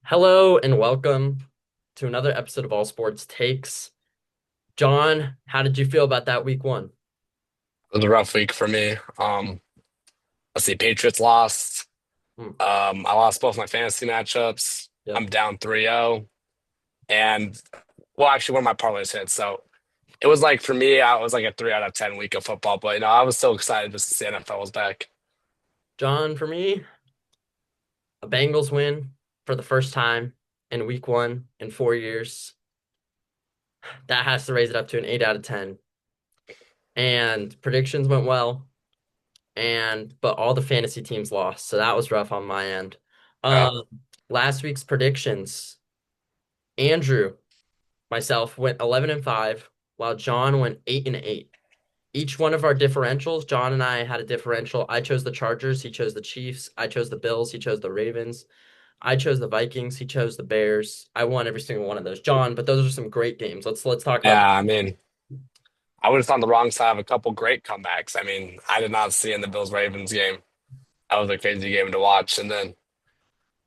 Hello and welcome to another episode of All Sports Takes. John, how did you feel about that week one? It was a rough week for me. Let's see, Patriots lost. Hmm, I lost both my fantasy matchups. yep. I'm down 3-0. And well, actually one of my parlays hit. So it was like for me, I was like a 3 out of 10 week of football. But I was so excited just to see NFL was back. John, for me, a Bengals win for the first time in week one in 4 years. That has to raise it up to an 8 out of 10. And predictions went well, but all the fantasy teams lost, so that was rough on my end. Yeah. Um, Last week's predictions, Andrew, myself went 11 and 5, while John went 8 and 8. Each one of our differentials, John and I had a differential. I chose the Chargers, he chose the Chiefs. I chose the Bills, he chose the Ravens. I chose the Vikings, he chose the Bears. I won every single one of those, John. But those are some great games. Let's talk about. Yeah, I mean, I was on the wrong side of a couple great comebacks. I mean, I did not see in the Bills Ravens game. That was a crazy game to watch. And then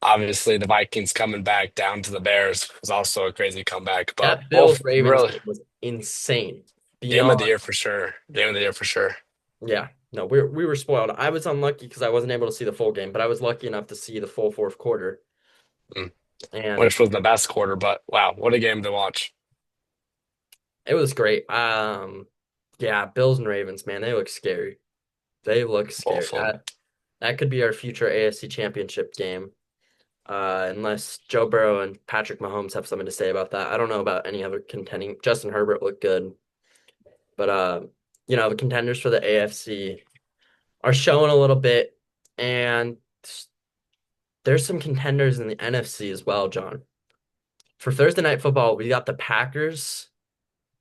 obviously the Vikings coming back down to the Bears was also a crazy comeback. But That Bills both Ravens really game was insane. game of Beyond, the year for sure. Game of the year for sure. yeah. No, we were spoiled. I was unlucky because I wasn't able to see the full game, but I was lucky enough to see the full fourth quarter. Mm. And Which was the best quarter, but wow, what a game to watch. it was great. Yeah, Bills and Ravens, man, they look scary. They look scary. Both of them. That could be our future AFC Championship game, unless Joe Burrow and Patrick Mahomes have something to say about that. I don't know about any other contending. Justin Herbert looked good, but the contenders for the AFC are showing a little bit, and there's some contenders in the NFC as well, John. For Thursday Night Football, we got the Packers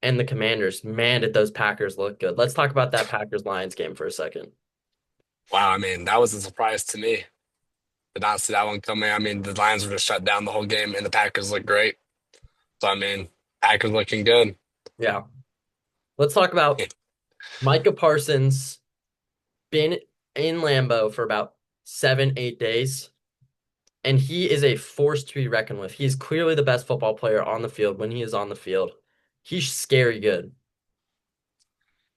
and the Commanders. Man, did those Packers look good. Let's talk about that Packers Lions game for a second. Wow, I mean, that was a surprise to me. Did not see that one coming. I mean, the Lions were just shut down the whole game and the Packers looked great. So I mean, Packers looking good. Yeah. Let's talk about Micah Parsons. Been in Lambeau for about 7, 8 days, and he is a force to be reckoned with. He's clearly the best football player on the field when he is on the field. He's scary good.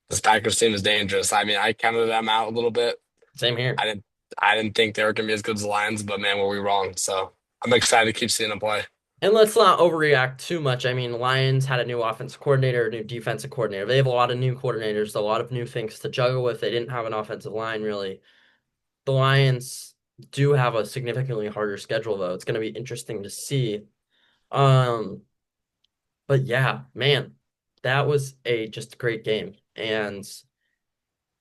This Packers team is dangerous. I mean, I counted them out a little bit. Same here. I didn't I didn't think they were gonna be as good as the Lions, but man, were we wrong. So I'm excited to keep seeing them play. And let's not overreact too much. I mean, Lions had a new offensive coordinator, a new defensive coordinator. They have a lot of new coordinators, a lot of new things to juggle with. They didn't have an offensive line really. The Lions do have a significantly harder schedule though. It's going to be interesting to see. Um, but yeah, man, that was a just a great game. And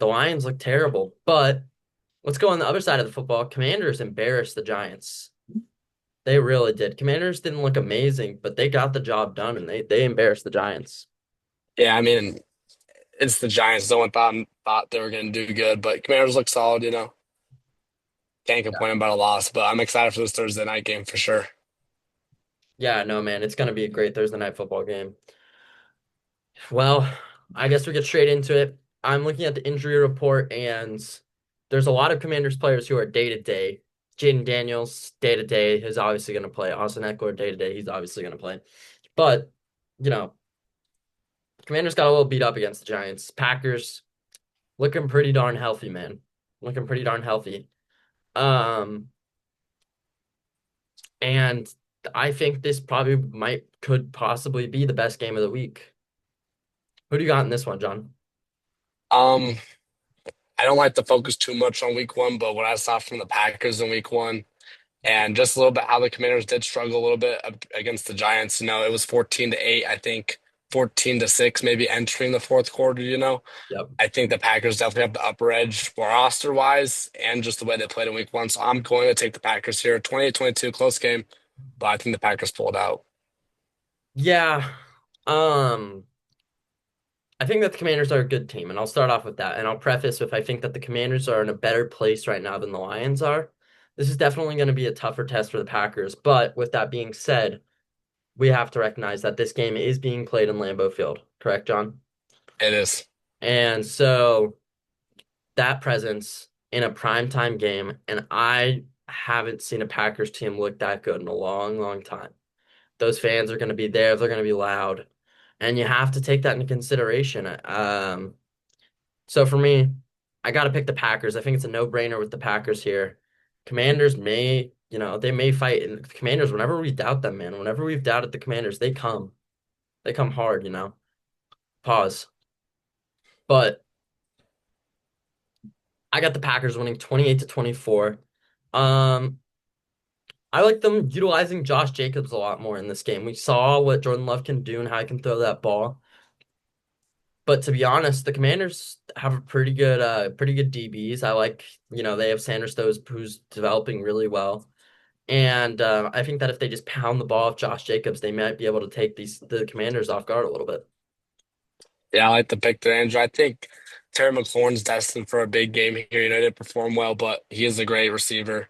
the Lions look terrible. But let's go on the other side of the football. Commanders embarrassed the Giants. They really did. Commanders didn't look amazing, but they got the job done and they embarrassed the Giants. Yeah, I mean, it's the Giants. No one thought they were gonna do good, but Commanders look solid. Can't complain about a loss, but I'm excited for this Thursday night game for sure. Yeah, no, man, it's gonna be a great Thursday night football game. Well, I guess we get straight into it. I'm looking at the injury report, and there's a lot of Commanders players who are day to day. Jayden Daniels, day to day, is obviously going to play. Austin Eckler, day to day, he's obviously going to play. But, you know, Commanders got a little beat up against the Giants. Packers looking pretty darn healthy, man. Looking pretty darn healthy. Um, and I think this probably could possibly be the best game of the week. Who do you got in this one, John? Um, I don't like to focus too much on week one, but what I saw from the Packers in week one and just a little bit how the Commanders did struggle a little bit against the Giants. It was 14-8, I think 14-6, maybe entering the fourth quarter. Yep. I think the Packers definitely have the upper edge roster wise and just the way they played in week one. So I'm going to take the Packers here. 28-22, close game, but I think the Packers pulled out. Yeah. Um, I think that the Commanders are a good team, and I'll start off with that. And I'll preface with I think that the Commanders are in a better place right now than the Lions are. This is definitely going to be a tougher test for the Packers. But with that being said, we have to recognize that this game is being played in Lambeau Field. Correct, John? It is. And so that presence in a primetime game, and I haven't seen a Packers team look that good in a long, long time. Those fans are going to be there. They're going to be loud, and you have to take that into consideration. So for me, I got to pick the Packers. I think it's a no-brainer with the Packers here. Commanders may, they may fight. And the Commanders, whenever we doubt them, man, whenever we've doubted the Commanders, they come. They come hard, Pause. But I got the Packers winning 28 to 24. Um, I like them utilizing Josh Jacobs a lot more in this game. We saw what Jordan Love can do and how he can throw that ball. But to be honest, the Commanders have a pretty good DBs. I like, they have Sanders, who's developing really well. And I think that if they just pound the ball of Josh Jacobs, they might be able to take the Commanders off guard a little bit. Yeah, I like the pick there, Andrew. I think Terry McLaurin's destined for a big game here. He didn't perform well, but he is a great receiver,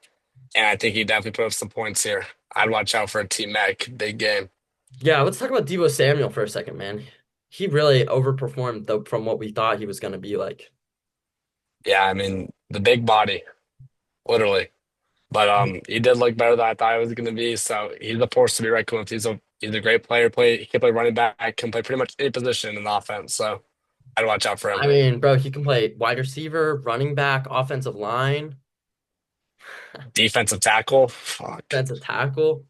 and I think he definitely put up some points here. I'd watch out for a T Mac big game. Yeah, let's talk about Deebo Samuel for a second, man. He really overperformed though from what we thought he was going to be like. Yeah, I mean the big body, literally. But he did look better than I thought he was going to be. So he's a force to be reckoned with. He's a great player. He can play running back. Can play pretty much any position in the offense. So I'd watch out for him. I mean, bro, he can play wide receiver, running back, offensive line, Defensive tackle. Fuck. defensive tackle.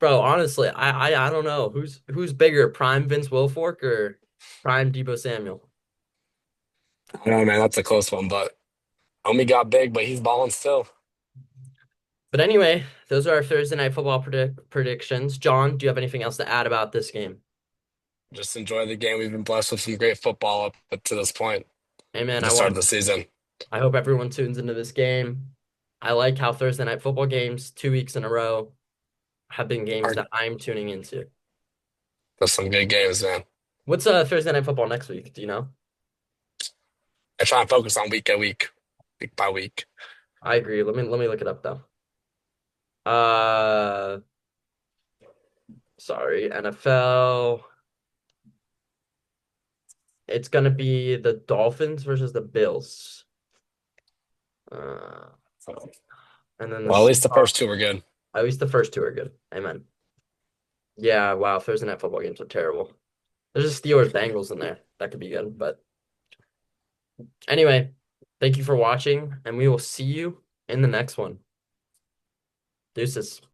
Bro, honestly, I don't know who's bigger, prime Vince Wilfork or prime Deebo Samuel. I don't know, man. That's a close one, but homie got big, but he's balling still. But anyway, those are our Thursday night football predictions. John, do you have anything else to add about this game? Just enjoy the game. We've been blessed with some great football up to this point Hey man, at the start of the season. I hope everyone tunes into this game. I like how Thursday night football games 2 weeks in a row have been games Are that I'm tuning into. There's some good games, man. What's Thursday night football next week? Do you know? I try and focus on week by week, week by week. I agree. Let me look it up though. Uh, sorry, NFL. It's gonna be the Dolphins versus the Bills. Uh, and then the Well, at least the Seahawks. first two were good. At least the first two are good. Amen. Yeah, wow, Thursday night football games are terrible. There's a Steelers Bengals in there. That could be good. But anyway, thank you for watching, and we will see you in the next one. Deuces.